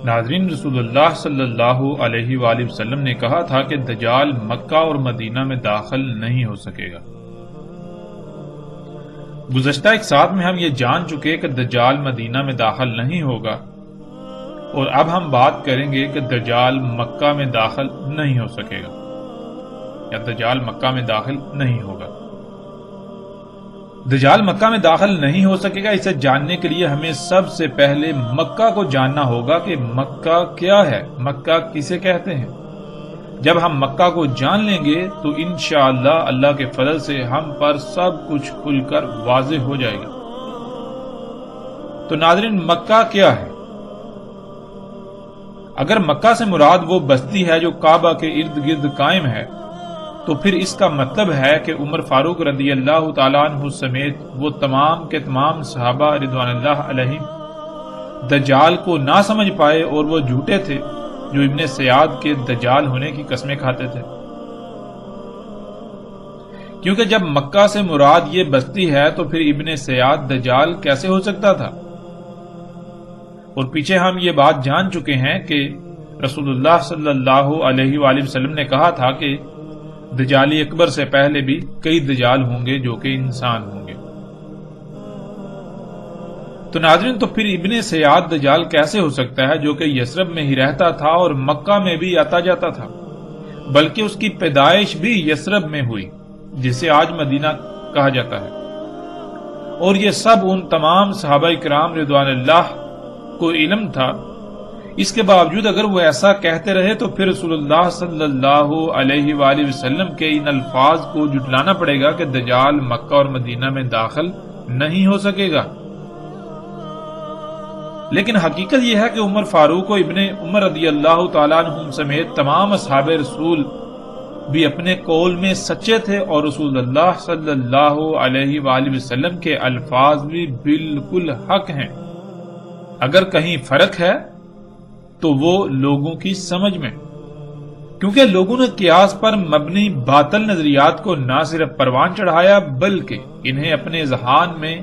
ناظرین، رسول اللہ صلی اللہ علیہ وآلہ وسلم نے کہا تھا کہ دجال مکہ اور مدینہ میں داخل نہیں ہو سکے گا۔ گزشتہ ایک ساتھ میں ہم یہ جان چکے کہ دجال مدینہ میں داخل نہیں ہوگا، اور اب ہم بات کریں گے کہ دجال مکہ میں داخل نہیں ہو سکے گا یا دجال مکہ میں داخل نہیں ہوگا۔ دجال مکہ میں داخل نہیں ہو سکے گا، اسے جاننے کے لیے ہمیں سب سے پہلے مکہ کو جاننا ہوگا کہ مکہ کیا ہے، مکہ کسے کہتے ہیں۔ جب ہم مکہ کو جان لیں گے تو انشاءاللہ اللہ کے فضل سے ہم پر سب کچھ کھل کر واضح ہو جائے گا۔ تو ناظرین، مکہ کیا ہے؟ اگر مکہ سے مراد وہ بستی ہے جو کعبہ کے ارد گرد قائم ہے، تو پھر اس کا مطلب ہے کہ عمر فاروق رضی اللہ تعالیٰ عنہ سمیت وہ تمام کے تمام صحابہ رضوان اللہ علیہم دجال کو نہ سمجھ پائے، اور وہ جھوٹے تھے جو ابن سیاد کے دجال ہونے کی قسمیں کھاتے تھے۔ کیونکہ جب مکہ سے مراد یہ بستی ہے تو پھر ابن سیاد دجال کیسے ہو سکتا تھا؟ اور پیچھے ہم یہ بات جان چکے ہیں کہ رسول اللہ صلی اللہ علیہ وآلہ وسلم نے کہا تھا کہ دجالی اکبر سے پہلے بھی کئی دجال ہوں گے جو کہ انسان ہوں گے۔ تو ناظرین، تو پھر ابن سیاد دجال کیسے ہو سکتا ہے جو کہ یثرب میں ہی رہتا تھا اور مکہ میں بھی آتا جاتا تھا، بلکہ اس کی پیدائش بھی یثرب میں ہوئی جسے آج مدینہ کہا جاتا ہے، اور یہ سب ان تمام صحابہ کرام رضوان اللہ کو علم تھا۔ اس کے باوجود اگر وہ ایسا کہتے رہے تو پھر رسول اللہ صلی اللہ علیہ وآلہ وسلم کے ان الفاظ کو جھٹلانا پڑے گا کہ دجال مکہ اور مدینہ میں داخل نہیں ہو سکے گا۔ لیکن حقیقت یہ ہے کہ عمر فاروق و ابن عمر رضی اللہ تعالیٰ عنہم سمیت تمام اصحاب رسول بھی اپنے قول میں سچے تھے، اور رسول اللہ صلی اللہ علیہ وآلہ وسلم کے الفاظ بھی بالکل حق ہیں۔ اگر کہیں فرق ہے تو وہ لوگوں کی سمجھ میں، کیونکہ لوگوں نے قیاس پر مبنی باطل نظریات کو نہ صرف پروان چڑھایا بلکہ انہیں اپنے ذہان میں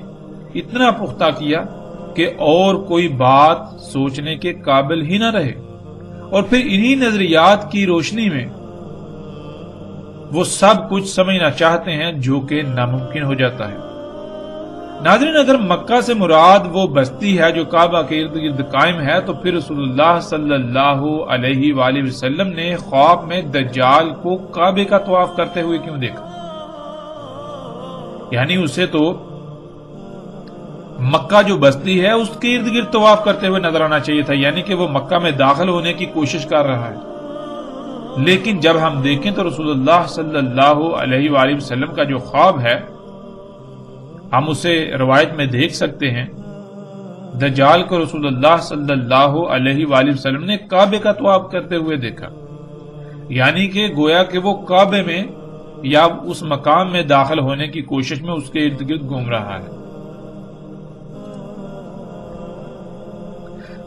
اتنا پختہ کیا کہ اور کوئی بات سوچنے کے قابل ہی نہ رہے، اور پھر انہی نظریات کی روشنی میں وہ سب کچھ سمجھنا چاہتے ہیں جو کہ ناممکن ہو جاتا ہے۔ ناظرین، اگر مکہ سے مراد وہ بستی ہے جو کعبہ کے ارد گرد قائم ہے تو پھر رسول اللہ صلی اللہ علیہ وآلہ وسلم نے خواب میں دجال کو کعبے کا طواف کرتے ہوئے کیوں دیکھا؟ یعنی اسے تو مکہ جو بستی ہے اس کے ارد گرد طواف کرتے ہوئے نظر آنا چاہیے تھا، یعنی کہ وہ مکہ میں داخل ہونے کی کوشش کر رہا ہے۔ لیکن جب ہم دیکھیں تو رسول اللہ صلی اللہ علیہ وآلہ وسلم کا جو خواب ہے ہم اسے روایت میں دیکھ سکتے ہیں۔ دجال کو رسول اللہ صلی اللہ علیہ وآلہ وسلم نے کعبے کا طواف کرتے ہوئے دیکھا، یعنی کہ گویا کہ وہ کعبے میں یا اس مقام میں داخل ہونے کی کوشش میں اس کے ارد گرد گھوم رہا ہے۔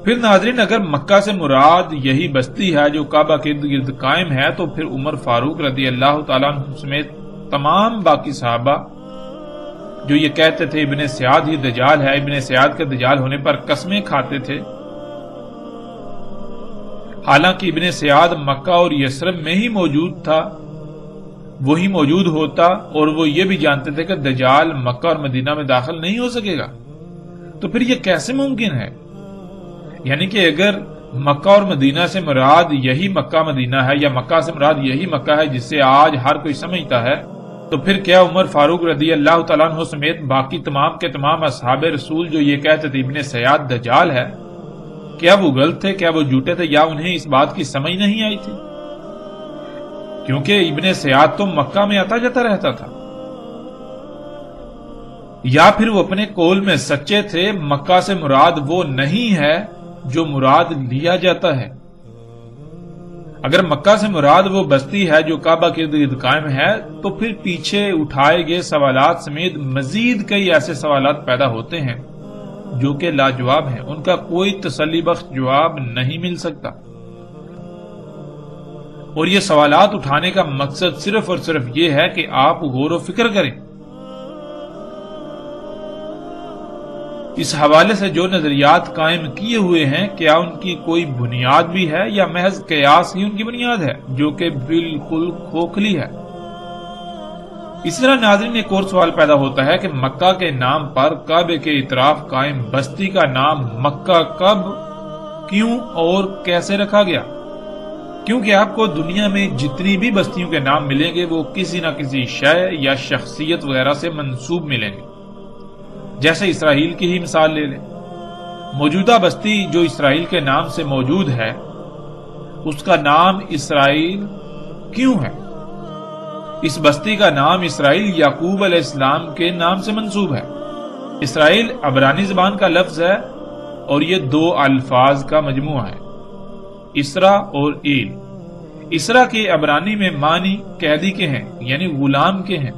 پھر ناظرین، اگر مکہ سے مراد یہی بستی ہے جو کعبہ کے ارد گرد قائم ہے تو پھر عمر فاروق رضی اللہ تعالیٰ عنہ سمیت تمام باقی صحابہ جو یہ کہتے تھے ابن سیاد ہی دجال ہے، ابن سیاد کے دجال ہونے پر قسمیں کھاتے تھے، حالانکہ ابن سیاد مکہ اور یثرب میں ہی موجود تھا، وہی موجود ہوتا اور وہ یہ بھی جانتے تھے کہ دجال مکہ اور مدینہ میں داخل نہیں ہو سکے گا، تو پھر یہ کیسے ممکن ہے؟ یعنی کہ اگر مکہ اور مدینہ سے مراد یہی مکہ مدینہ ہے یا مکہ سے مراد یہی مکہ ہے جسے آج ہر کوئی سمجھتا ہے، تو پھر کیا عمر فاروق رضی اللہ تعالیٰ عنہ سمیت باقی تمام کے تمام اصحاب رسول جو یہ کہتے تھے ابن سیاد دجال ہے، کیا وہ غلط تھے، کیا وہ جھوٹے تھے، یا انہیں اس بات کی سمجھ نہیں آئی تھی؟ کیونکہ ابن سیاد تو مکہ میں آتا جاتا رہتا تھا، یا پھر وہ اپنے قول میں سچے تھے، مکہ سے مراد وہ نہیں ہے جو مراد لیا جاتا ہے۔ اگر مکہ سے مراد وہ بستی ہے جو کعبہ کے ارد گرد قائم ہے تو پھر پیچھے اٹھائے گئے سوالات سمیت مزید کئی ایسے سوالات پیدا ہوتے ہیں جو کہ لاجواب ہیں، ان کا کوئی تسلی بخش جواب نہیں مل سکتا، اور یہ سوالات اٹھانے کا مقصد صرف اور صرف یہ ہے کہ آپ غور و فکر کریں۔ اس حوالے سے جو نظریات قائم کیے ہوئے ہیں، کیا ان کی کوئی بنیاد بھی ہے یا محض قیاس ہی ان کی بنیاد ہے، جو کہ بالکل کھوکھلی ہے؟ اس طرح ناظرین ایک اور سوال پیدا ہوتا ہے کہ مکہ کے نام پر کعبے کے اطراف قائم بستی کا نام مکہ کب، کیوں اور کیسے رکھا گیا؟ کیونکہ آپ کو دنیا میں جتنی بھی بستیوں کے نام ملیں گے وہ کسی نہ کسی شے یا شخصیت وغیرہ سے منسوب ملیں گے۔ جیسے اسرائیل کی ہی مثال لے لیں، موجودہ بستی جو اسرائیل کے نام سے موجود ہے، اس کا نام اسرائیل کیوں ہے؟ اس بستی کا نام اسرائیل یعقوب علیہ السلام کے نام سے منسوب ہے۔ اسرائیل عبرانی زبان کا لفظ ہے اور یہ دو الفاظ کا مجموعہ ہے، اسرا اور ایل۔ اسرا کے عبرانی میں معنی قیدی کے ہیں، یعنی غلام کے ہیں،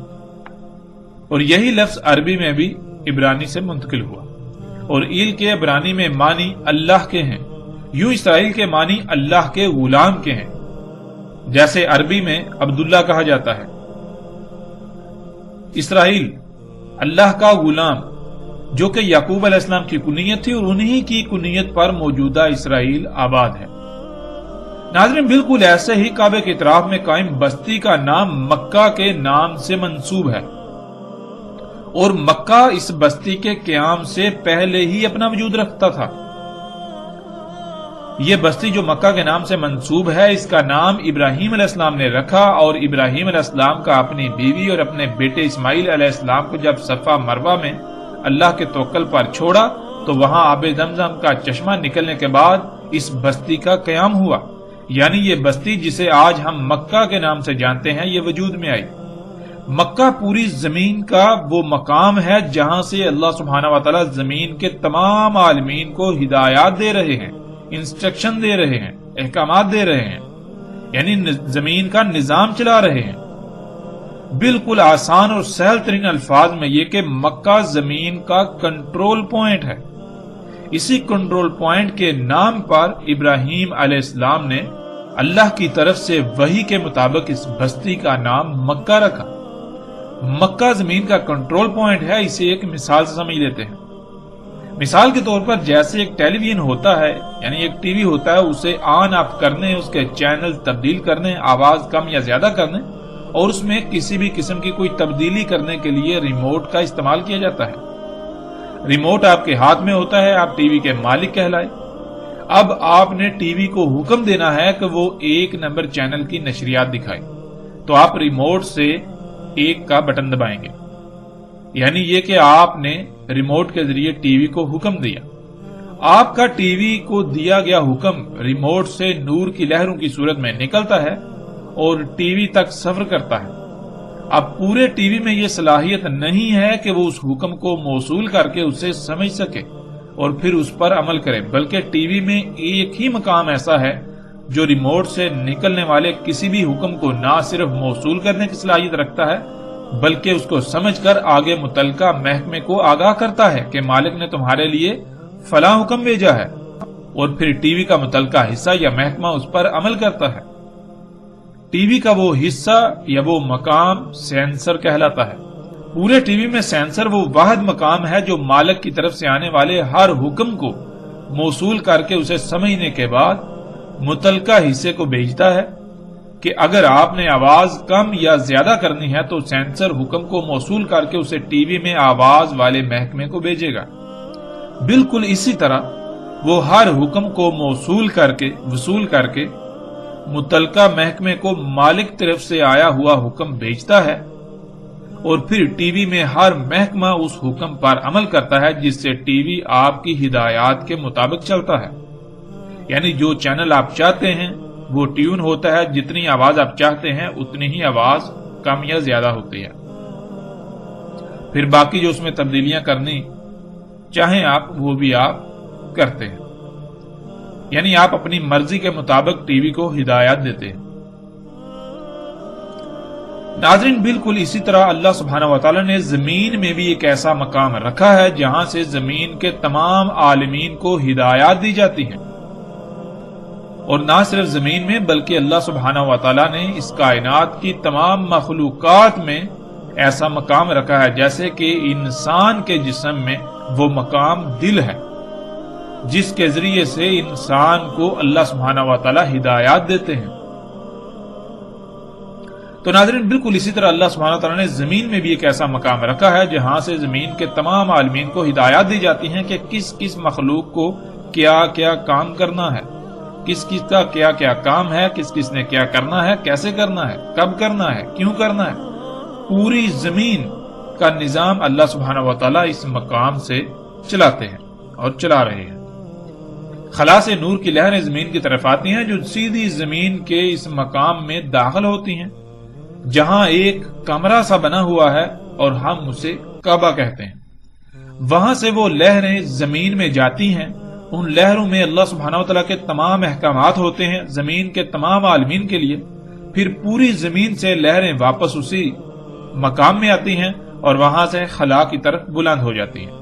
اور یہی لفظ عربی میں بھی عبرانی سے منتقل ہوا، اور ایل کے عبرانی میں معنی اللہ کے ہیں۔ یوں اسرائیل کے معنی اللہ کے غلام کے ہیں، جیسے عربی میں عبداللہ کہا جاتا ہے۔ اسرائیل اللہ کا غلام، جو کہ یعقوب علیہ السلام کی کنیت تھی، اور انہی کی کنیت پر موجودہ اسرائیل آباد ہے۔ ناظرین بالکل ایسے ہی کعبے کے اطراف میں قائم بستی کا نام مکہ کے نام سے منسوب ہے، اور مکہ اس بستی کے قیام سے پہلے ہی اپنا وجود رکھتا تھا۔ یہ بستی جو مکہ کے نام سے منسوب ہے، اس کا نام ابراہیم علیہ السلام نے رکھا، اور ابراہیم علیہ السلام کا اپنی بیوی اور اپنے بیٹے اسماعیل علیہ السلام کو جب صفا مروہ میں اللہ کے توکل پر چھوڑا تو وہاں آب زمزم کا چشمہ نکلنے کے بعد اس بستی کا قیام ہوا، یعنی یہ بستی جسے آج ہم مکہ کے نام سے جانتے ہیں یہ وجود میں آئی۔ مکہ پوری زمین کا وہ مقام ہے جہاں سے اللہ سبحانہ و تعالی زمین کے تمام عالمین کو ہدایات دے رہے ہیں، انسٹرکشن دے رہے ہیں، احکامات دے رہے ہیں، یعنی زمین کا نظام چلا رہے ہیں۔ بالکل آسان اور سہل ترین الفاظ میں یہ کہ مکہ زمین کا کنٹرول پوائنٹ ہے۔ اسی کنٹرول پوائنٹ کے نام پر ابراہیم علیہ السلام نے اللہ کی طرف سے وحی کے مطابق اس بستی کا نام مکہ رکھا۔ مکہ زمین کا کنٹرول پوائنٹ ہے، اسے ایک مثال سے سمجھ لیتے ہیں۔ مثال کے طور پر جیسے ایک ٹیلی ویژن ہوتا ہے، یعنی ایک ٹی وی ہوتا ہے، اسے آن آف کرنے، اس کے چینل تبدیل کرنے، آواز کم یا زیادہ کرنے، اور اس میں کسی بھی قسم کی کوئی تبدیلی کرنے کے لیے ریموٹ کا استعمال کیا جاتا ہے۔ ریموٹ آپ کے ہاتھ میں ہوتا ہے، آپ ٹی وی کے مالک کہلائے۔ اب آپ نے ٹی وی کو حکم دینا ہے کہ وہ 1 نمبر چینل کی نشریات دکھائے، تو آپ ریموٹ سے 1 کا بٹن دبائیں گے، یعنی یہ کہ آپ نے ریموٹ کے ذریعے ٹی وی کو حکم دیا۔ آپ کا ٹی وی کو دیا گیا حکم ریموٹ سے نور کی لہروں کی صورت میں نکلتا ہے اور ٹی وی تک سفر کرتا ہے۔ اب پورے ٹی وی میں یہ صلاحیت نہیں ہے کہ وہ اس حکم کو موصول کر کے اسے سمجھ سکے اور پھر اس پر عمل کرے، بلکہ ٹی وی میں ایک ہی مقام ایسا ہے جو ریموٹ سے نکلنے والے کسی بھی حکم کو نہ صرف موصول کرنے کی صلاحیت رکھتا ہے بلکہ اس کو سمجھ کر آگے متعلقہ محکمے کو آگاہ کرتا ہے کہ مالک نے تمہارے لیے فلاں حکم بھیجا ہے، اور پھر ٹی وی کا متعلقہ حصہ یا محکمہ اس پر عمل کرتا ہے۔ ٹی وی کا وہ حصہ یا وہ مقام سینسر کہلاتا ہے۔ پورے ٹی وی میں سینسر وہ واحد مقام ہے جو مالک کی طرف سے آنے والے ہر حکم کو موصول کر کے اسے سمجھنے کے بعد متعلقہ حصے کو بھیجتا ہے کہ اگر آپ نے آواز کم یا زیادہ کرنی ہے تو سینسر حکم کو موصول کر کے اسے ٹی وی میں آواز والے محکمے کو بھیجے گا۔ بالکل اسی طرح وہ ہر حکم کو وصول کر کے متعلقہ محکمے کو مالک طرف سے آیا ہوا حکم بھیجتا ہے، اور پھر ٹی وی میں ہر محکمہ اس حکم پر عمل کرتا ہے جس سے ٹی وی آپ کی ہدایات کے مطابق چلتا ہے، یعنی جو چینل آپ چاہتے ہیں وہ ٹیون ہوتا ہے، جتنی آواز آپ چاہتے ہیں اتنی ہی آواز کم یا زیادہ ہوتی ہے۔ پھر باقی جو اس میں تبدیلیاں کرنی چاہیں آپ وہ بھی آپ کرتے ہیں، یعنی آپ اپنی مرضی کے مطابق ٹی وی کو ہدایات دیتے ہیں۔ ناظرین بالکل اسی طرح اللہ سبحانہ وتعالی نے زمین میں بھی ایک ایسا مقام رکھا ہے جہاں سے زمین کے تمام عالمین کو ہدایات دی جاتی ہیں، اور نہ صرف زمین میں بلکہ اللہ سبحانہ وتعالی نے اس کائنات کی تمام مخلوقات میں ایسا مقام رکھا ہے، جیسے کہ انسان کے جسم میں وہ مقام دل ہے جس کے ذریعے سے انسان کو اللہ سبحانہ و تعالی ہدایات دیتے ہیں۔ تو ناظرین، بالکل اسی طرح اللہ سبحانہ و تعالی نے زمین میں بھی ایک ایسا مقام رکھا ہے جہاں سے زمین کے تمام عالمین کو ہدایات دی جاتی ہیں کہ کس کس مخلوق کو کیا کیا کام کرنا ہے، کس کس کا کیا کیا کام ہے، کس کس نے کیا کرنا ہے، کیسے کرنا ہے، کب کرنا ہے، کیوں کرنا ہے۔ پوری زمین کا نظام اللہ سبحانہ و تعالی اس مقام سے چلاتے ہیں اور چلا رہے ہیں۔ خلا سے نور کی لہریں زمین کی طرف آتی ہیں جو سیدھی زمین کے اس مقام میں داخل ہوتی ہیں جہاں ایک کمرہ سا بنا ہوا ہے اور ہم اسے کعبہ کہتے ہیں۔ وہاں سے وہ لہریں زمین میں جاتی ہیں، ان لہروں میں اللہ سبحانہ و تعالیٰ کے تمام احکامات ہوتے ہیں زمین کے تمام عالمین کے لیے۔ پھر پوری زمین سے لہریں واپس اسی مقام میں آتی ہیں اور وہاں سے خلا کی طرف بلند ہو جاتی ہیں۔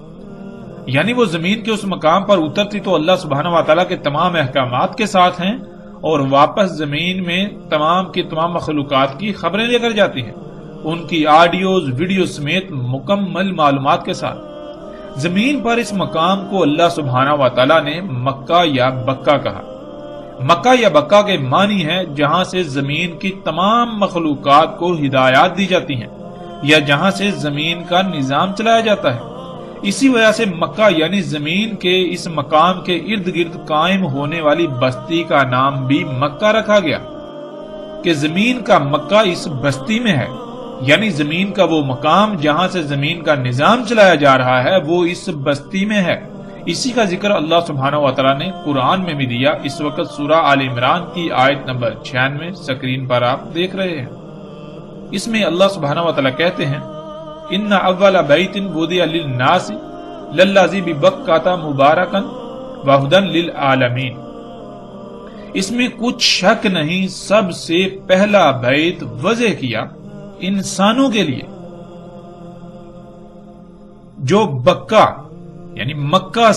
یعنی وہ زمین کے اس مقام پر اترتی تو اللہ سبحانہ و تعالیٰ کے تمام احکامات کے ساتھ ہیں اور واپس زمین میں تمام کی تمام مخلوقات کی خبریں لے کر جاتی ہیں، ان کی آڈیوز ویڈیو سمیت مکمل معلومات کے ساتھ۔ زمین پر اس مقام کو اللہ سبحانہ و تعالیٰ نے مکہ یا بکہ کہا۔ مکہ یا بکہ کے معنی ہے جہاں سے زمین کی تمام مخلوقات کو ہدایات دی جاتی ہیں یا جہاں سے زمین کا نظام چلایا جاتا ہے۔ اسی وجہ سے مکہ یعنی زمین کے اس مقام کے ارد گرد قائم ہونے والی بستی کا نام بھی مکہ رکھا گیا کہ زمین کا مکہ اس بستی میں ہے، یعنی زمین کا وہ مقام جہاں سے زمین کا نظام چلایا جا رہا ہے وہ اس بستی میں ہے۔ اسی کا ذکر اللہ سبحانہ و تعالیٰ نے قرآن میں بھی دیا۔ اس وقت سورہ آل عمران کی آیت نمبر 96 سکرین پر آپ دیکھ رہے ہیں۔ اس میں اللہ سبحانہ و تعالیٰ کہتے ہیں ان اول بیت وضع للناس للذی ببکۃ مبارکا وہدی للعالمین۔ اس میں کچھ شک نہیں سب سے پہلا بیت وضع کیا انسانوں کے لیے جو بکہ یعنی مکہ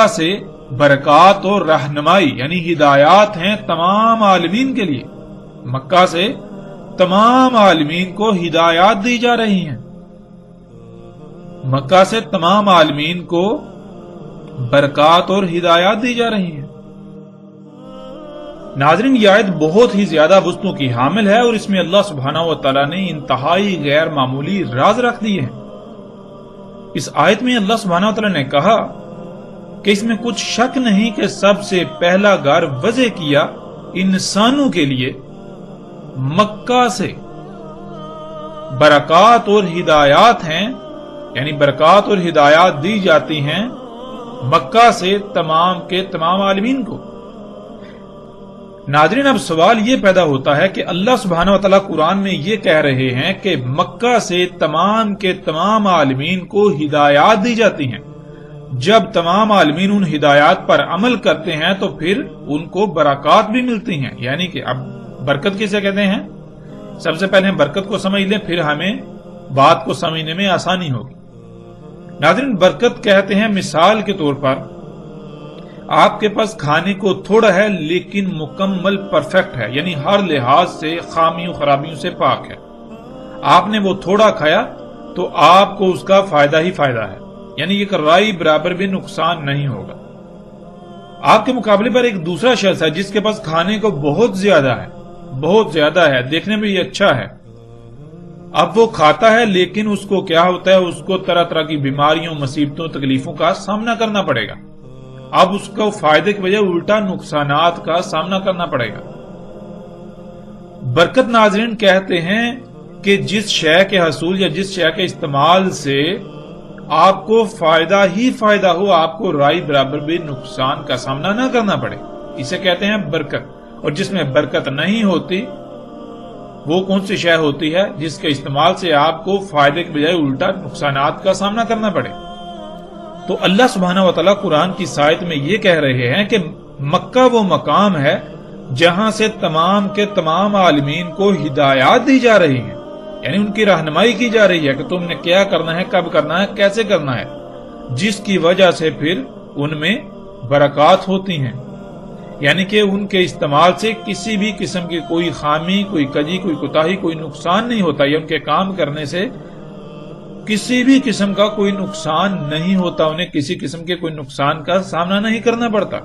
سے برکات اور رہنمائی یعنی ہدایات ہیں تمام عالمین کے لیے۔ مکہ سے تمام عالمین کو ہدایات دی جا رہی ہیں، مکہ سے تمام عالمین کو برکات اور ہدایات دی جا رہی ہیں۔ ناظرین، یہ آیت بہت ہی زیادہ وسعتوں کی حامل ہے اور اس میں اللہ سبحانہ و تعالیٰ نے انتہائی غیر معمولی راز رکھ دیے ہیں۔ اس آیت میں اللہ سبحانہ و تعالیٰ نے کہا کہ اس میں کچھ شک نہیں کہ سب سے پہلا گھر وضع کیا انسانوں کے لیے مکہ سے برکات اور ہدایات ہیں، یعنی برکات اور ہدایات دی جاتی ہیں مکہ سے تمام کے تمام عالمین کو۔ ناظرین، اب سوال یہ پیدا ہوتا ہے کہ اللہ سبحانہ و تعالیٰ قرآن میں یہ کہہ رہے ہیں کہ مکہ سے تمام کے تمام عالمین کو ہدایات دی جاتی ہیں، جب تمام عالمین ان ہدایات پر عمل کرتے ہیں تو پھر ان کو برکات بھی ملتی ہیں۔ یعنی کہ اب برکت کسے کہتے ہیں؟ سب سے پہلے برکت کو سمجھ لیں، پھر ہمیں بات کو سمجھنے میں آسانی ہوگی۔ ناظرین، برکت کہتے ہیں مثال کے طور پر آپ کے پاس کھانے کو تھوڑا ہے لیکن مکمل پرفیکٹ ہے، یعنی ہر لحاظ سے خامیوں خرابیوں سے پاک ہے۔ آپ نے وہ تھوڑا کھایا تو آپ کو اس کا فائدہ ہی فائدہ ہے، یعنی ایک رائی برابر بھی نقصان نہیں ہوگا۔ آپ کے مقابلے پر ایک دوسرا شخص ہے جس کے پاس کھانے کو بہت زیادہ ہے، دیکھنے میں یہ اچھا ہے، اب وہ کھاتا ہے لیکن اس کو کیا ہوتا ہے، اس کو طرح طرح کی بیماریوں، مصیبتوں، تکلیفوں کا سامنا کرنا پڑے گا۔ اب اس کو فائدے کی بجائے الٹا نقصانات کا سامنا کرنا پڑے گا۔ برکت ناظرین کہتے ہیں کہ جس شے کے حصول یا جس شے کے استعمال سے آپ کو فائدہ ہی فائدہ ہو، آپ کو رائی برابر بھی نقصان کا سامنا نہ کرنا پڑے، اسے کہتے ہیں برکت۔ اور جس میں برکت نہیں ہوتی وہ کون سی شے ہوتی ہے جس کے استعمال سے آپ کو فائدے کے بجائے الٹا نقصانات کا سامنا کرنا پڑے۔ تو اللہ سبحانہ و تعالیٰ قرآن کی آیت میں یہ کہہ رہے ہیں کہ مکہ وہ مقام ہے جہاں سے تمام کے تمام عالمین کو ہدایات دی جا رہی ہیں، یعنی ان کی رہنمائی کی جا رہی ہے کہ تم نے کیا کرنا ہے، کب کرنا ہے، کیسے کرنا ہے، جس کی وجہ سے پھر ان میں برکات ہوتی ہیں، یعنی کہ ان کے استعمال سے کسی بھی قسم کی کوئی خامی، کوئی کجی، کوئی کوتاہی، کوئی نقصان نہیں ہوتا، یا ان کے کام کرنے سے کسی بھی قسم کا کوئی نقصان نہیں ہوتا، انہیں کسی قسم کے کوئی نقصان کا سامنا نہیں کرنا پڑتا۔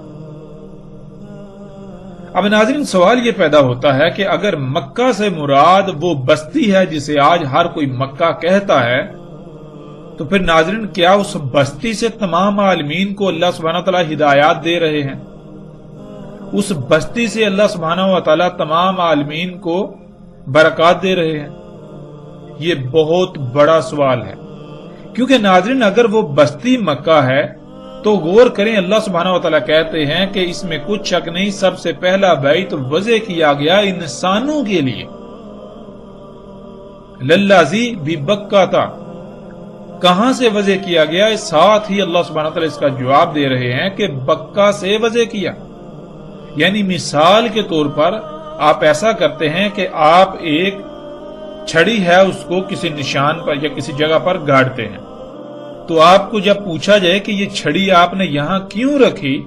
اب ناظرین سوال یہ پیدا ہوتا ہے کہ اگر مکہ سے مراد وہ بستی ہے جسے آج ہر کوئی مکہ کہتا ہے، تو پھر ناظرین کیا اس بستی سے تمام عالمین کو اللہ سبحانہ وتعالی ہدایات دے رہے ہیں؟ اس بستی سے اللہ سبحانہ وتعالی تمام عالمین کو برکات دے رہے ہیں؟ یہ بہت بڑا سوال ہے، کیونکہ ناظرین اگر وہ بستی مکہ ہے تو غور کریں، اللہ سبحانہ وتعالی کہتے ہیں کہ اس میں کچھ شک نہیں، سب سے پہلا بیت وضع کیا گیا انسانوں کے لیے، للذی ببکہ تھا۔ کہاں سے وضع کیا گیا؟ ساتھ ہی اللہ سبحانہ وتعالی اس کا جواب دے رہے ہیں کہ بکہ سے وضع کیا، یعنی مثال کے طور پر آپ ایسا کرتے ہیں کہ آپ ایک چھڑی ہے اس کو کسی نشان پر یا کسی جگہ پر گاڑتے ہیں، تو آپ کو جب پوچھا جائے کہ یہ چھڑی آپ نے یہاں کیوں رکھی،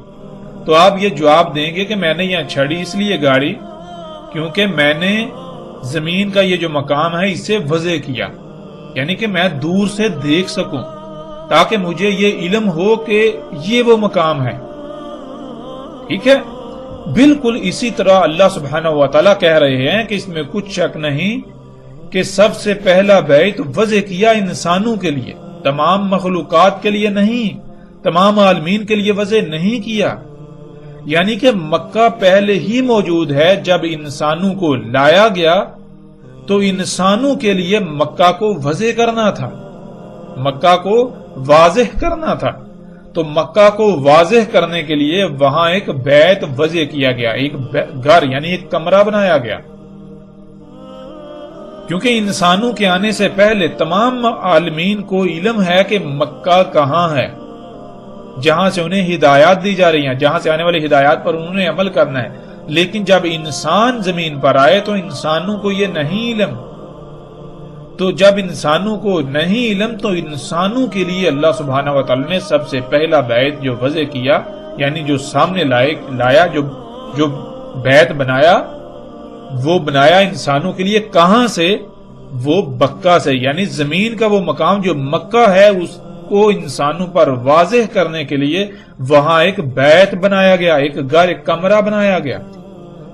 تو آپ یہ جواب دیں گے کہ میں نے یہاں چھڑی اس لیے گاڑی کیونکہ میں نے زمین کا یہ جو مقام ہے اسے وضع کیا، یعنی کہ میں دور سے دیکھ سکوں تاکہ مجھے یہ علم ہو کہ یہ وہ مقام ہے۔ ٹھیک ہے، بالکل اسی طرح اللہ سبحانہ وتعالی کہہ رہے ہیں کہ اس میں کچھ شک نہیں کہ سب سے پہلا بیت وضع کیا انسانوں کے لیے، تمام مخلوقات کے لیے نہیں، تمام عالمین کے لیے وضع نہیں کیا، یعنی کہ مکہ پہلے ہی موجود ہے۔ جب انسانوں کو لایا گیا تو انسانوں کے لیے مکہ کو وضع کرنا تھا، مکہ کو واضح کرنا تھا، تو مکہ کو واضح کرنے کے لیے وہاں ایک بیت وضع کیا گیا، ایک گھر یعنی ایک کمرہ بنایا گیا، کیونکہ انسانوں کے آنے سے پہلے تمام عالمین کو علم ہے کہ مکہ کہاں ہے، جہاں سے انہیں ہدایات دی جا رہی ہیں، جہاں سے آنے والی ہدایات پر انہوں نے عمل کرنا ہے، لیکن جب انسان زمین پر آئے تو انسانوں کو یہ نہیں علم، تو جب انسانوں کو نہیں علم تو انسانوں کے لیے اللہ سبحانہ وتعالی نے سب سے پہلا بیت جو وضع کیا، یعنی جو سامنے لایا، جو بیت بنایا، وہ بنایا انسانوں کے لیے۔ کہاں سے؟ وہ بکہ سے، یعنی زمین کا وہ مقام جو مکہ ہے اس کو انسانوں پر واضح کرنے کے لیے وہاں ایک بیت بنایا گیا، ایک گھر، ایک کمرہ بنایا گیا،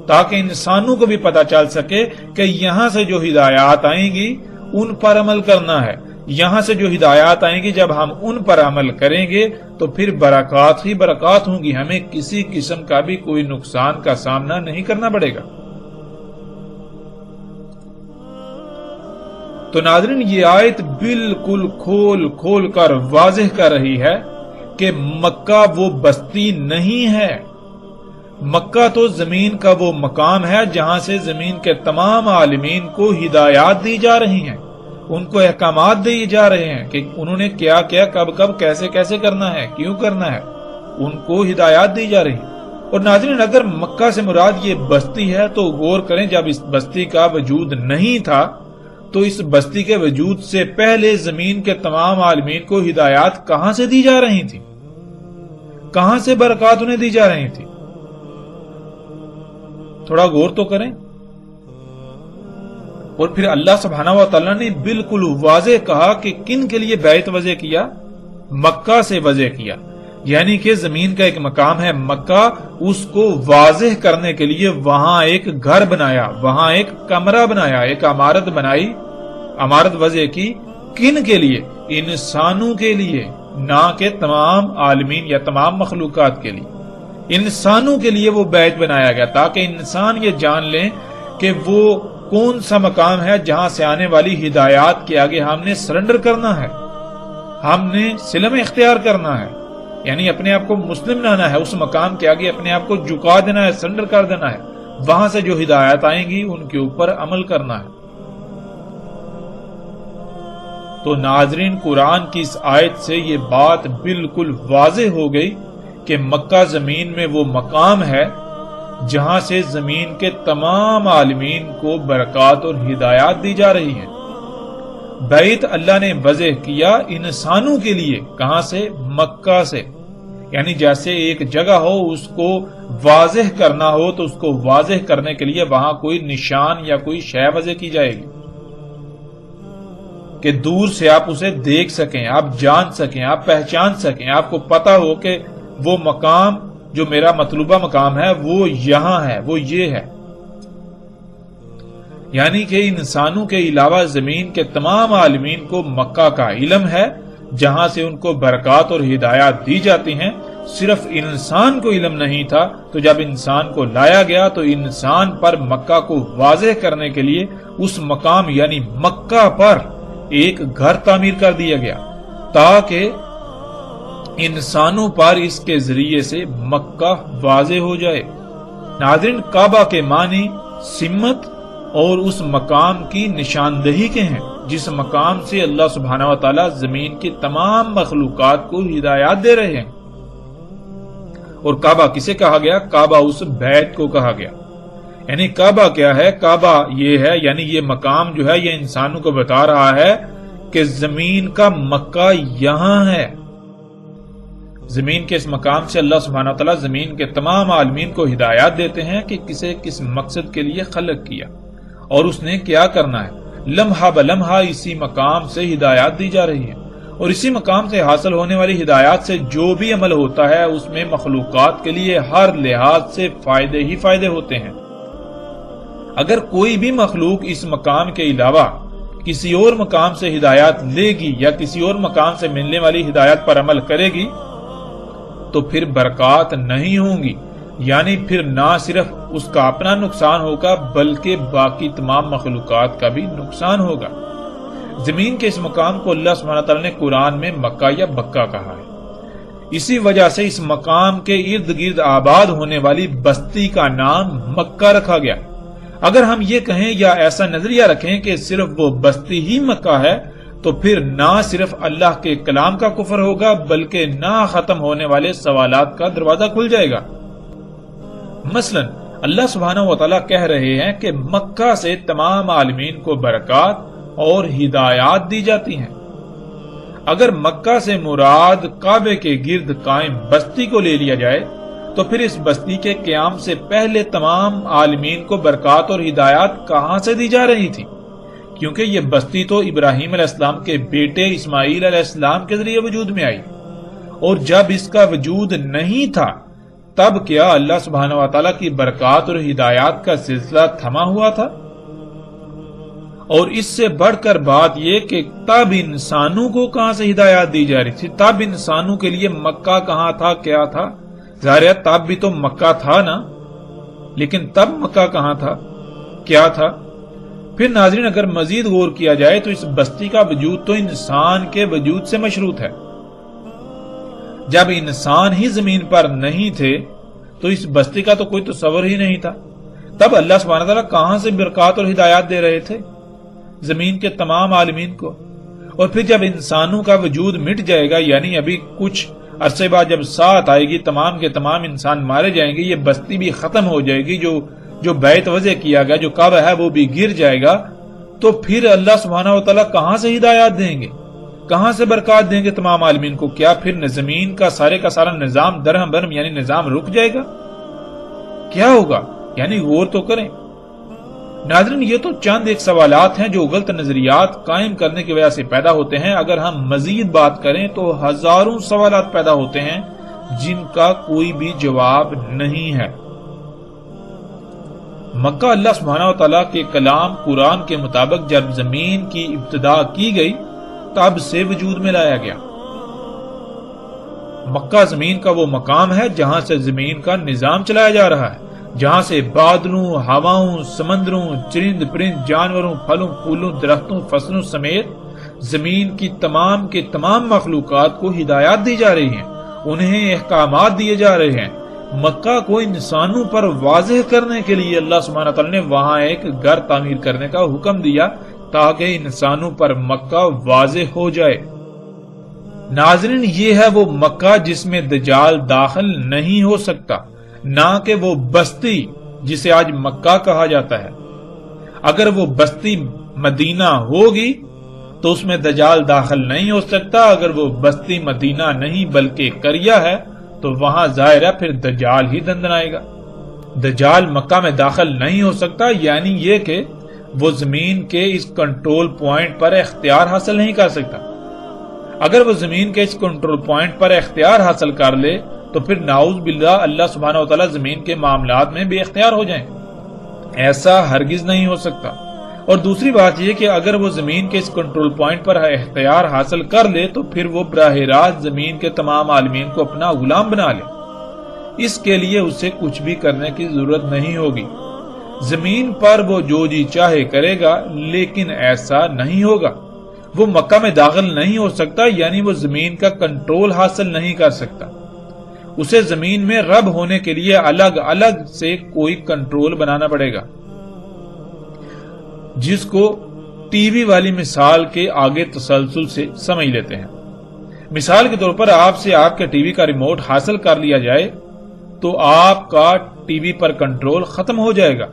تاکہ انسانوں کو بھی پتہ چل سکے کہ یہاں سے جو ہدایات آئیں گی ان پر عمل کرنا ہے، یہاں سے جو ہدایات آئیں گی جب ہم ان پر عمل کریں گے تو پھر برکات ہی برکات ہوں گی، ہمیں کسی قسم کا بھی کوئی نقصان کا سامنا نہیں کرنا پڑے گا۔ تو ناظرین یہ آیت بالکل کھول کر واضح کر رہی ہے کہ مکہ وہ بستی نہیں ہے، مکہ تو زمین کا وہ مقام ہے جہاں سے زمین کے تمام عالمین کو ہدایات دی جا رہی ہیں، ان کو احکامات دیے جا رہے ہیں کہ انہوں نے کیا کیا، کب کیسے کرنا ہے، کیوں کرنا ہے، ان کو ہدایات دی جا رہی ہیں۔ اور ناظرین اگر مکہ سے مراد یہ بستی ہے تو غور کریں، جب اس بستی کا وجود نہیں تھا تو اس بستی کے وجود سے پہلے زمین کے تمام عالمین کو ہدایات کہاں سے دی جا رہی تھی، کہاں سے برکات انہیں دی جا رہی تھی؟ تھوڑا غور تو کریں۔ اور پھر اللہ سبحانہ و تعالیٰ نے بالکل واضح کہا کہ کن کے لیے بیت وضع کیا؟ مکہ سے وضع کیا، یعنی کہ زمین کا ایک مقام ہے مکہ، اس کو واضح کرنے کے لیے وہاں ایک گھر بنایا، وہاں ایک کمرہ بنایا، ایک عمارت بنائی، عمارت وضع کی۔ کن کے لیے؟ انسانوں کے لیے، نہ کہ تمام عالمین یا تمام مخلوقات کے لیے، انسانوں کے لیے وہ بیت بنایا گیا تاکہ انسان یہ جان لیں کہ وہ کون سا مقام ہے جہاں سے آنے والی ہدایات کے آگے ہم نے سرنڈر کرنا ہے، ہم نے سلم اختیار کرنا ہے، یعنی اپنے آپ کو مسلم بنانا ہے، اس مقام کے آگے اپنے آپ کو جھکا دینا ہے، سرنڈر کر دینا ہے، وہاں سے جو ہدایات آئیں گی ان کے اوپر عمل کرنا ہے۔ تو ناظرین قرآن کی اس آیت سے یہ بات بالکل واضح ہو گئی کہ مکہ زمین میں وہ مقام ہے جہاں سے زمین کے تمام عالمین کو برکات اور ہدایات دی جا رہی ہیں۔ بیت اللہ نے وضع کیا انسانوں کے لیے، کہاں سے؟ مکہ سے، یعنی جیسے ایک جگہ ہو اس کو واضح کرنا ہو تو اس کو واضح کرنے کے لیے وہاں کوئی نشان یا کوئی شے وضع کی جائے گی۔ کہ دور سے آپ اسے دیکھ سکیں، آپ جان سکیں، آپ پہچان سکیں، آپ کو پتا ہو کہ وہ مقام جو میرا مطلوبہ مقام ہے وہ یہاں ہے، وہ یہ ہے۔ یعنی کہ انسانوں کے علاوہ زمین کے تمام عالمین کو مکہ کا علم ہے، جہاں سے ان کو برکات اور ہدایات دی جاتی ہیں۔ صرف انسان کو علم نہیں تھا، تو جب انسان کو لایا گیا تو انسان پر مکہ کو واضح کرنے کے لیے اس مقام یعنی مکہ پر ایک گھر تعمیر کر دیا گیا، تاکہ انسانوں پر اس کے ذریعے سے مکہ واضح ہو جائے۔ ناظرین، کعبہ کے معنی سمت اور اس مقام کی نشاندہی کے ہیں جس مقام سے اللہ سبحانہ و تعالی زمین کی تمام مخلوقات کو ہدایات دے رہے ہیں۔ اور کعبہ کسے کہا گیا؟ کعبہ اس بیت کو کہا گیا۔ یعنی کعبہ کیا ہے؟ کعبہ یہ ہے، یعنی یہ مقام جو ہے یہ انسانوں کو بتا رہا ہے کہ زمین کا مکہ یہاں ہے۔ زمین کے اس مقام سے اللہ سبحانہ وتعالی زمین کے تمام عالمین کو ہدایات دیتے ہیں کہ کسے کس مقصد کے لیے خلق کیا اور اس نے کیا کرنا ہے۔ لمحہ بلمحہ اسی مقام سے ہدایات دی جا رہی ہیں، اور اسی مقام سے حاصل ہونے والی ہدایات سے جو بھی عمل ہوتا ہے اس میں مخلوقات کے لیے ہر لحاظ سے فائدے ہی فائدے ہوتے ہیں۔ اگر کوئی بھی مخلوق اس مقام کے علاوہ کسی اور مقام سے ہدایات لے گی یا کسی اور مقام سے ملنے والی ہدایات پر عمل کرے گی تو پھر برکات نہیں ہوں گی، یعنی پھر نہ صرف اس کا اپنا نقصان ہوگا بلکہ باقی تمام مخلوقات کا بھی نقصان ہوگا۔ زمین کے اس مقام کو اللہ سبحانہ تعالیٰ نے قرآن میں مکہ یا بکہ کہا ہے۔ اسی وجہ سے اس مقام کے ارد گرد آباد ہونے والی بستی کا نام مکہ رکھا گیا۔ اگر ہم یہ کہیں یا ایسا نظریہ رکھیں کہ صرف وہ بستی ہی مکہ ہے تو پھر نہ صرف اللہ کے کلام کا کفر ہوگا بلکہ نہ ختم ہونے والے سوالات کا دروازہ کھل جائے گا۔ مثلا اللہ سبحانہ و تعالیٰ کہہ رہے ہیں کہ مکہ سے تمام عالمین کو برکات اور ہدایات دی جاتی ہیں۔ اگر مکہ سے مراد کعبے کے گرد قائم بستی کو لے لیا جائے تو پھر اس بستی کے قیام سے پہلے تمام عالمین کو برکات اور ہدایات کہاں سے دی جا رہی تھی؟ کیونکہ یہ بستی تو ابراہیم علیہ السلام کے بیٹے اسماعیل علیہ السلام کے ذریعے وجود میں آئی، اور جب اس کا وجود نہیں تھا تب کیا اللہ سبحانہ و تعالیٰ کی برکات اور ہدایات کا سلسلہ تھما ہوا تھا؟ اور اس سے بڑھ کر بات یہ کہ تب انسانوں کو کہاں سے ہدایات دی جا رہی تھی؟ تب انسانوں کے لیے مکہ کہاں تھا، کیا تھا؟ ظاہر ہے تب بھی تو مکہ تھا نا، لیکن تب مکہ کہاں تھا، کیا تھا؟ پھر ناظرین اگر مزید غور کیا جائے تو اس بستی کا وجود تو انسان کے وجود سے مشروط ہے۔ جب انسان ہی زمین پر نہیں تھے تو اس بستی کا تو کوئی تصور ہی نہیں تھا۔ تب اللہ سبحانہ تعالیٰ کہاں سے برکات اور ہدایات دے رہے تھے زمین کے تمام عالمین کو؟ اور پھر جب انسانوں کا وجود مٹ جائے گا، یعنی ابھی کچھ عرصے بعد جب ساتھ آئے گی، تمام کے تمام انسان مارے جائیں گے، یہ بستی بھی ختم ہو جائے گی، جو بیت وضع کیا گیا، جو کعبہ ہے وہ بھی گر جائے گا، تو پھر اللہ سبحانہ و تعالیٰ کہاں سے ہدایات دیں گے، کہاں سے برکات دیں گے تمام عالمین کو؟ کیا پھر زمین کا سارا نظام درہم برہم یعنی نظام رک جائے گا؟ کیا ہوگا؟ یعنی غور تو کریں ناظرین۔ یہ تو چند ایک سوالات ہیں جو غلط نظریات قائم کرنے کی وجہ سے پیدا ہوتے ہیں۔ اگر ہم مزید بات کریں تو ہزاروں سوالات پیدا ہوتے ہیں جن کا کوئی بھی جواب نہیں ہے۔ مکہ اللہ سبحانہ و تعالیٰ کے کلام قرآن کے مطابق جب زمین کی ابتدا کی گئی تب سے وجود میں لایا گیا۔ مکہ زمین کا وہ مقام ہے جہاں سے زمین کا نظام چلایا جا رہا ہے، جہاں سے بادلوں، ہواؤں، سمندروں، چرند پرند، جانوروں، پھلوں پھولوں، درختوں، فصلوں سمیت زمین کی تمام کے تمام مخلوقات کو ہدایات دی جا رہی ہیں، انہیں احکامات دیے جا رہے ہیں۔ مکہ کو انسانوں پر واضح کرنے کے لیے اللہ سبحانہ تعالیٰ نے وہاں ایک گھر تعمیر کرنے کا حکم دیا تاکہ انسانوں پر مکہ واضح ہو جائے۔ ناظرین یہ ہے وہ مکہ جس میں دجال داخل نہیں ہو سکتا، نہ کہ وہ بستی جسے آج مکہ کہا جاتا ہے۔ اگر وہ بستی مدینہ ہوگی تو اس میں دجال داخل نہیں ہو سکتا، اگر وہ بستی مدینہ نہیں بلکہ قریہ ہے تو وہاں ظاہر ہے پھر دجال ہی دندنائے گا۔ دجال مکہ میں داخل نہیں ہو سکتا، یعنی یہ کہ وہ زمین کے اس کنٹرول پوائنٹ پر اختیار حاصل نہیں کر سکتا۔ اگر وہ زمین کے اس کنٹرول پوائنٹ پر اختیار حاصل کر لے تو پھر نعوذ باللہ اللہ سبحانہ وتعالی زمین کے معاملات میں بے اختیار ہو جائیں۔ ایسا ہرگز نہیں ہو سکتا۔ اور دوسری بات یہ کہ اگر وہ زمین کے اس کنٹرول پوائنٹ پر اختیار حاصل کر لے تو پھر وہ براہ راست زمین کے تمام عالمین کو اپنا غلام بنا لے۔ اس کے لیے اسے کچھ بھی کرنے کی ضرورت نہیں ہوگی۔ زمین پر وہ جو جی چاہے کرے گا، لیکن ایسا نہیں ہوگا۔ وہ مکہ میں داخل نہیں ہو سکتا، یعنی وہ زمین کا کنٹرول حاصل نہیں کر سکتا۔ اسے زمین میں رب ہونے کے لیے الگ الگ سے کوئی کنٹرول بنانا پڑے گا، جس کو ٹی وی والی مثال کے آگے تسلسل سے سمجھ لیتے ہیں۔ مثال کے طور پر آپ سے آپ کے ٹی وی کا ریموٹ حاصل کر لیا جائے تو آپ کا ٹی وی پر کنٹرول ختم ہو جائے گا،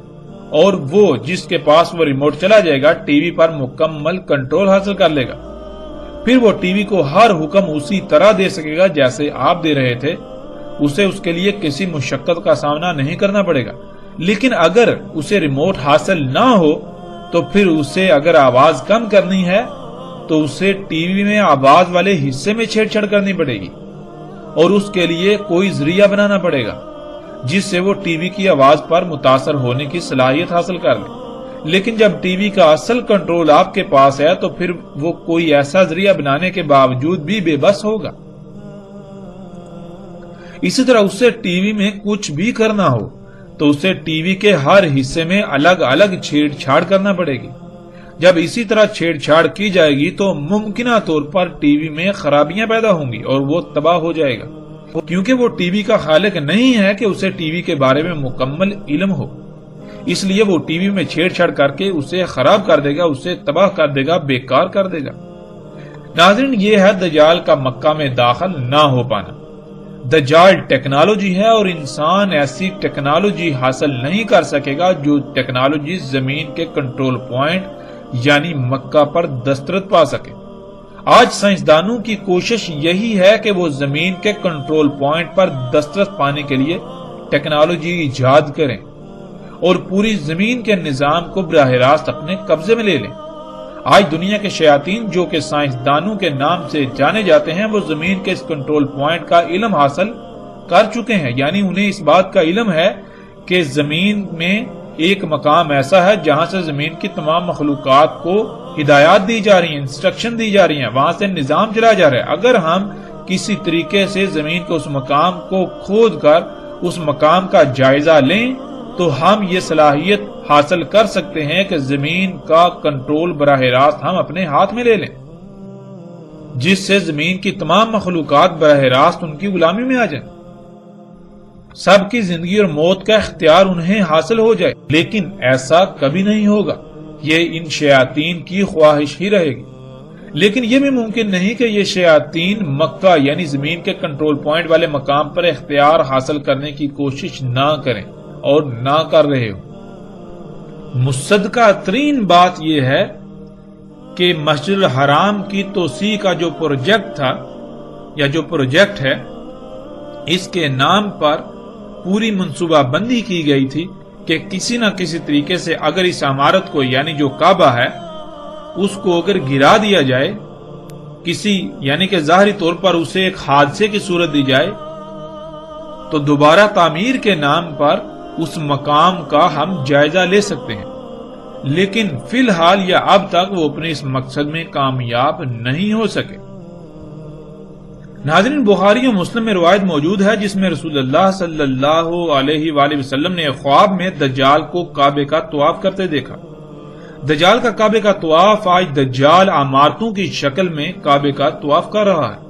اور وہ جس کے پاس وہ ریموٹ چلا جائے گا ٹی وی پر مکمل کنٹرول حاصل کر لے گا۔ پھر وہ ٹی وی کو ہر حکم اسی طرح دے سکے گا جیسے آپ دے رہے تھے، اسے اس کے لیے کسی مشقت کا سامنا نہیں کرنا پڑے گا۔ لیکن اگر اسے ریموٹ حاصل نہ ہو تو پھر اسے اگر آواز کم کرنی ہے تو اسے ٹی وی میں آواز والے حصے میں چھیڑ چھاڑ کرنی پڑے گی، اور اس کے لیے کوئی ذریعہ بنانا پڑے گا جس سے وہ ٹی وی کی آواز پر متاثر ہونے کی صلاحیت حاصل کر لے۔ لیکن جب ٹی وی کا اصل کنٹرول آپ کے پاس ہے تو پھر وہ کوئی ایسا ذریعہ بنانے کے باوجود بھی بے بس ہوگا۔ اسی طرح اسے ٹی وی میں کچھ بھی کرنا ہو تو اسے ٹی وی کے ہر حصے میں الگ الگ چھیڑ چھاڑ کرنا پڑے گی۔ جب اسی طرح چھیڑ چھاڑ کی جائے گی تو ممکنہ طور پر ٹی وی میں خرابیاں پیدا ہوں گی اور وہ تباہ ہو جائے گا، کیونکہ وہ ٹی وی کا خالق نہیں ہے کہ اسے ٹی وی کے بارے میں مکمل علم ہو۔ اس لیے وہ ٹی وی میں چھیڑ چھاڑ کر کے اسے خراب کر دے گا، اسے تباہ کر دے گا، بیکار کر دے گا۔ ناظرین، یہ ہے دجال کا مکہ میں داخل نہ ہو پانا۔ دجال ٹیکنالوجی ہے اور انسان ایسی ٹیکنالوجی حاصل نہیں کر سکے گا جو ٹیکنالوجی زمین کے کنٹرول پوائنٹ یعنی مکہ پر دسترس پا سکے۔ آج سائنسدانوں کی کوشش یہی ہے کہ وہ زمین کے کنٹرول پوائنٹ پر دسترس پانے کے لیے ٹیکنالوجی ایجاد کریں اور پوری زمین کے نظام کو براہ راست اپنے قبضے میں لے لیں۔ آج دنیا کے شیاطین جو کہ سائنسدانوں کے نام سے جانے جاتے ہیں، وہ زمین کے اس کنٹرول پوائنٹ کا علم حاصل کر چکے ہیں، یعنی انہیں اس بات کا علم ہے کہ زمین میں ایک مقام ایسا ہے جہاں سے زمین کی تمام مخلوقات کو ہدایات دی جا رہی ہیں، انسٹرکشن دی جا رہی ہیں، وہاں سے نظام چلا جا رہا ہے۔ اگر ہم کسی طریقے سے زمین کے اس مقام کو کھود کر اس مقام کا جائزہ لیں تو ہم یہ صلاحیت حاصل کر سکتے ہیں کہ زمین کا کنٹرول براہ راست ہم اپنے ہاتھ میں لے لیں، جس سے زمین کی تمام مخلوقات براہ راست ان کی غلامی میں آ جائیں، سب کی زندگی اور موت کا اختیار انہیں حاصل ہو جائے۔ لیکن ایسا کبھی نہیں ہوگا، یہ ان شیاطین کی خواہش ہی رہے گی۔ لیکن یہ بھی ممکن نہیں کہ یہ شیاطین مکہ یعنی زمین کے کنٹرول پوائنٹ والے مقام پر اختیار حاصل کرنے کی کوشش نہ کریں اور نہ کر رہے ہو۔ مصدقہ ترین بات یہ ہے کہ مسجد الحرام کی توسیع کا جو پروجیکٹ تھا یا جو پروجیکٹ ہے، اس کے نام پر پوری منصوبہ بندی کی گئی تھی کہ کسی نہ کسی طریقے سے اگر اس عمارت کو یعنی جو کعبہ ہے اس کو اگر گرا دیا جائے، کسی یعنی کہ ظاہری طور پر اسے ایک حادثے کی صورت دی جائے، تو دوبارہ تعمیر کے نام پر اس مقام کا ہم جائزہ لے سکتے ہیں۔ لیکن فی الحال یا اب تک وہ اپنے اس مقصد میں کامیاب نہیں ہو سکے۔ ناظرین، بخاری و مسلم میں روایت موجود ہے جس میں رسول اللہ صلی اللہ علیہ وآلہ وسلم نے خواب میں دجال کو کعبے کا طواف کرتے دیکھا۔ دجال کا کعبے کا طواف، آج دجال عمارتوں کی شکل میں کعبے کا طواف کر رہا ہے،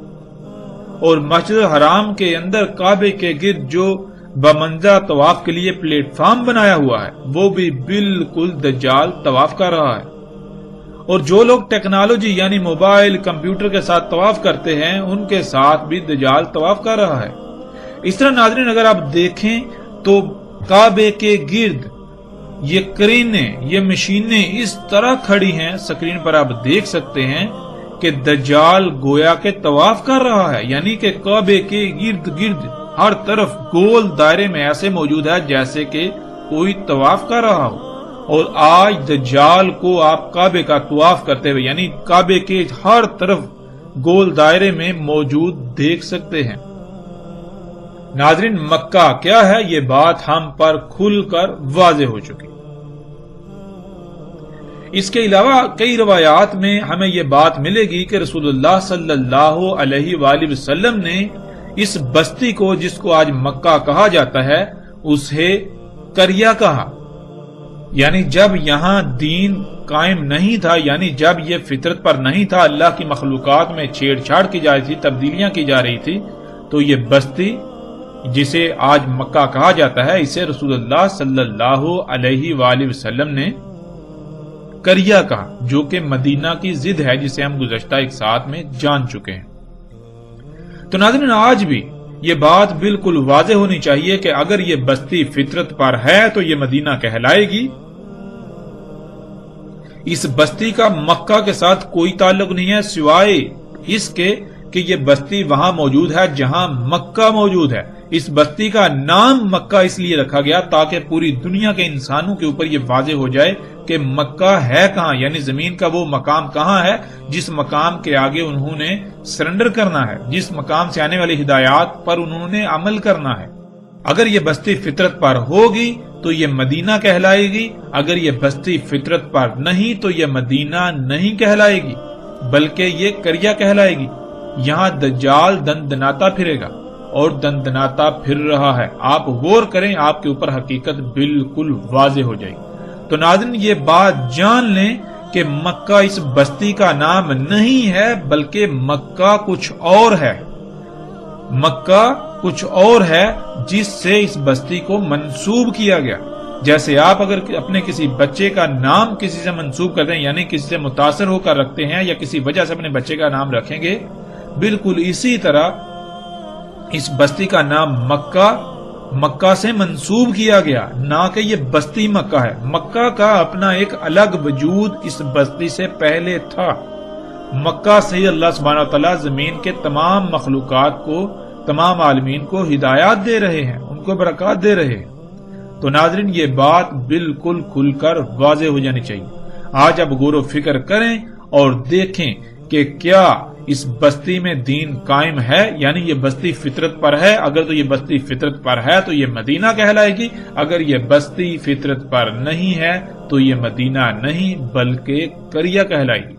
اور مسجد الحرام کے اندر کعبے کے گرد جو بمنزہ طواف کے لیے پلیٹ فارم بنایا ہوا ہے وہ بھی بالکل دجال طواف کر رہا ہے۔ اور جو لوگ ٹیکنالوجی یعنی موبائل کمپیوٹر کے ساتھ طواف کرتے ہیں ان کے ساتھ بھی دجال طواف کر رہا ہے۔ اس طرح ناظرین اگر آپ دیکھیں تو کعبے کے گرد یہ کرینیں، یہ مشینیں اس طرح کھڑی ہیں، سکرین پر آپ دیکھ سکتے ہیں کہ دجال گویا کے طواف کر رہا ہے، یعنی کہ کعبے کے گرد گرد ہر طرف گول دائرے میں ایسے موجود ہے جیسے کہ کوئی طواف کر رہا ہو، اور آج دجال کو آپ کعبے کا طواف کرتے ہوئے یعنی کعبے کے ہر طرف گول دائرے میں موجود دیکھ سکتے ہیں۔ ناظرین، مکہ کیا ہے یہ بات ہم پر کھل کر واضح ہو چکی۔ اس کے علاوہ کئی روایات میں ہمیں یہ بات ملے گی کہ رسول اللہ صلی اللہ علیہ وآلہ وسلم نے اس بستی کو جس کو آج مکہ کہا جاتا ہے اسے کریا کہا، یعنی جب یہاں دین قائم نہیں تھا، یعنی جب یہ فطرت پر نہیں تھا، اللہ کی مخلوقات میں چھیڑ چھاڑ کی جا رہی تھی، تبدیلیاں کی جا رہی تھی، تو یہ بستی جسے آج مکہ کہا جاتا ہے اسے رسول اللہ صلی اللہ علیہ وآلہ وسلم نے کریا کہا، جو کہ مدینہ کی ضد ہے جسے ہم گزشتہ ایک ساتھ میں جان چکے ہیں۔ تو ناظرین، آج بھی یہ بات بالکل واضح ہونی چاہیے کہ اگر یہ بستی فطرت پر ہے تو یہ مدینہ کہلائے گی۔ اس بستی کا مکہ کے ساتھ کوئی تعلق نہیں ہے سوائے اس کے کہ یہ بستی وہاں موجود ہے جہاں مکہ موجود ہے۔ اس بستی کا نام مکہ اس لیے رکھا گیا تاکہ پوری دنیا کے انسانوں کے اوپر یہ واضح ہو جائے کہ مکہ ہے کہاں، یعنی زمین کا وہ مقام کہاں ہے جس مقام کے آگے انہوں نے سرنڈر کرنا ہے، جس مقام سے آنے والی ہدایات پر انہوں نے عمل کرنا ہے۔ اگر یہ بستی فطرت پر ہوگی تو یہ مدینہ کہلائے گی، اگر یہ بستی فطرت پر نہیں تو یہ مدینہ نہیں کہلائے گی بلکہ یہ کریا کہلائے گی۔ یہاں دجال دندناتا پھرے گا اور دندناتا پھر رہا ہے۔ آپ غور کریں، آپ کے اوپر حقیقت بالکل واضح ہو جائے گی۔ تو ناظرین، یہ بات جان لیں کہ مکہ اس بستی کا نام نہیں ہے بلکہ مکہ کچھ اور ہے۔ مکہ کچھ اور ہے جس سے اس بستی کو منسوب کیا گیا۔ جیسے آپ اگر اپنے کسی بچے کا نام کسی سے منسوب کرتے ہیں، یعنی کسی سے متاثر ہو کر رکھتے ہیں یا کسی وجہ سے اپنے بچے کا نام رکھیں گے، بالکل اسی طرح اس بستی کا نام مکہ سے منسوب کیا گیا، نہ کہ یہ بستی مکہ ہے۔ مکہ کا اپنا ایک الگ وجود اس بستی سے پہلے تھا۔ مکہ سے اللہ سبحانہ وتعالی زمین کے تمام مخلوقات کو، تمام عالمین کو ہدایات دے رہے ہیں، ان کو برکات دے رہے ہیں۔ تو ناظرین، یہ بات بالکل کھل کر واضح ہو جانی چاہیے۔ آج اب غور و فکر کریں اور دیکھیں کہ کیا اس بستی میں دین قائم ہے، یعنی یہ بستی فطرت پر ہے۔ اگر تو یہ بستی فطرت پر ہے تو یہ مدینہ کہلائے گی، اگر یہ بستی فطرت پر نہیں ہے تو یہ مدینہ نہیں بلکہ کریا کہلائے گی۔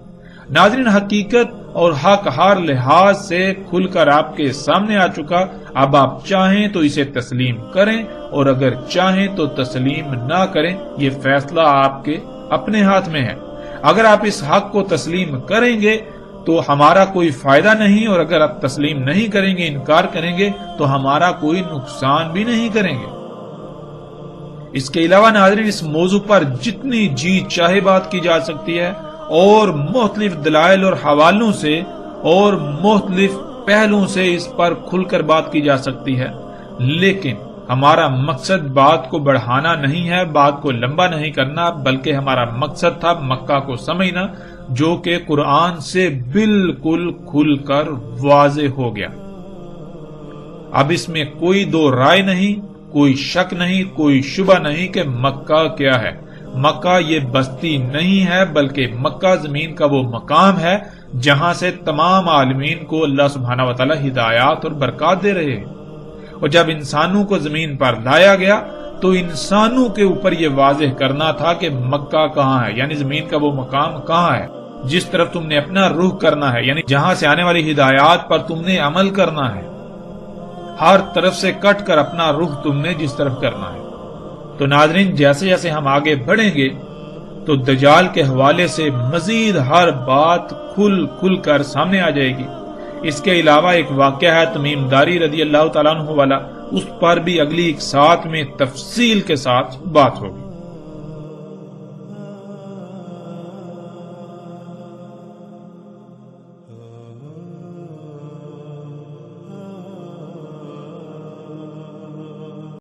ناظرین، حقیقت اور حق ہر لحاظ سے کھل کر آپ کے سامنے آ چکا۔ اب آپ چاہیں تو اسے تسلیم کریں اور اگر چاہیں تو تسلیم نہ کریں، یہ فیصلہ آپ کے اپنے ہاتھ میں ہے۔ اگر آپ اس حق کو تسلیم کریں گے تو ہمارا کوئی فائدہ نہیں، اور اگر آپ تسلیم نہیں کریں گے، انکار کریں گے تو ہمارا کوئی نقصان بھی نہیں کریں گے۔ اس کے علاوہ ناظرین، اس موضوع پر جتنی جی چاہے بات کی جا سکتی ہے اور مختلف دلائل اور حوالوں سے اور مختلف پہلوؤں سے اس پر کھل کر بات کی جا سکتی ہے، لیکن ہمارا مقصد بات کو بڑھانا نہیں ہے، بات کو لمبا نہیں کرنا، بلکہ ہمارا مقصد تھا مکہ کو سمجھنا، جو کہ قرآن سے بالکل کھل کر واضح ہو گیا۔ اب اس میں کوئی دو رائے نہیں، کوئی شک نہیں، کوئی شبہ نہیں کہ مکہ کیا ہے۔ مکہ یہ بستی نہیں ہے بلکہ مکہ زمین کا وہ مقام ہے جہاں سے تمام عالمین کو اللہ سبحانہ وتعالی ہدایات اور برکات دے رہے ہیں۔ اور جب انسانوں کو زمین پر لایا گیا تو انسانوں کے اوپر یہ واضح کرنا تھا کہ مکہ کہاں ہے، یعنی زمین کا وہ مقام کہاں ہے جس طرف تم نے اپنا رخ کرنا ہے، یعنی جہاں سے آنے والی ہدایات پر تم نے عمل کرنا ہے۔ ہر طرف سے کٹ کر اپنا رخ تم نے جس طرف کرنا ہے۔ تو ناظرین، جیسے جیسے ہم آگے بڑھیں گے تو دجال کے حوالے سے مزید ہر بات کھل کر سامنے آ جائے گی۔ اس کے علاوہ ایک واقعہ ہے تمیم داری رضی اللہ تعالیٰ عنہ والا، اس پر بھی اگلی ایک ساتھ میں تفصیل کے ساتھ بات ہوگی۔